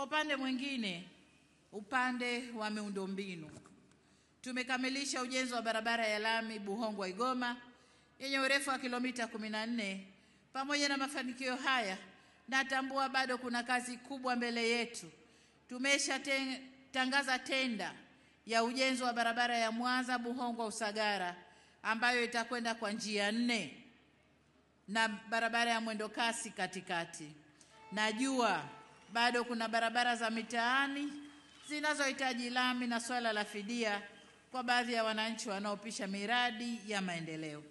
upande mwingine, upande wa miundombinu, tumekamilisha ujenzi wa barabara ya lami Buhongwa Igoma yenye urefu wa kilomita 14. Pamoja na mafanikio haya, natambua bado kuna kazi kubwa mbele yetu. Tumeshatangaza tenda ya ujenzi wa barabara ya Mwanza Buhongwa Usagara ambayo itakwenda kwa njia 4 na barabara ya mwendo kasi katikati. Najua bado kuna barabara za mitaani zinazohitaji lami na swala la fidia kwa baadhi ya wananchi wanaopisha miradi ya maendeleo.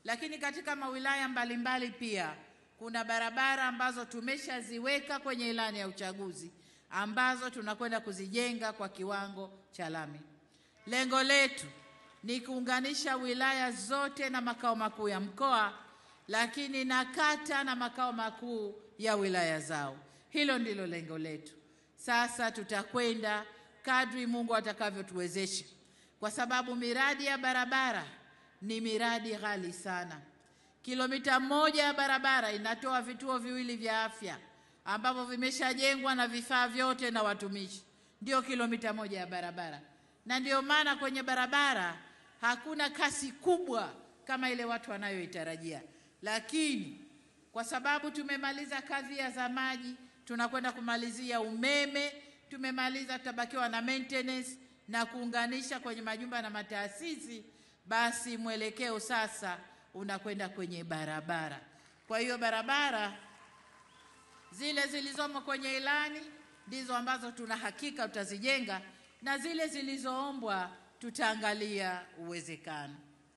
Lakini katika mawilaya mbalimbali pia kuna barabara ambazo tumeshaziweka kwenye ilani ya uchaguzi ambazo tunakwenda kuzijenga kwa kiwango cha lami. Lengo letu ni kuunganisha wilaya zote na makao makuu ya mkoa, lakini na kata na makao makuu ya wilaya zao. Hilo ndilo lengo letu. Sasa tutakwenda kadri Mungu atakavyotuwezesha, kwa sababu miradi ya barabara ni miradi ghali sana. Kilomita 1 ya barabara inatoa vituo 2 vya afya ambavyo vimeshajengwa na vifaa vyote na watumishi. Ndio kilomita 1 ya barabara. Na ndio maana kwenye barabara hakuna kasi kubwa kama ile watu wanayoitarajia. Lakini kwa sababu tumemaliza kadhia za maji, tunakwenda kumalizia umeme, tumemaliza, tutabakiwa na maintenance na kuunganisha kwenye majumba na mataasisi, basi mwelekeo sasa unakwenda kwenye barabara. Kwa hiyo barabara zile zilizomo kwenye ilani ndizo ambazo tuna hakika tutazijenga, na zile zilizoombwa tutaangalia uwezekano.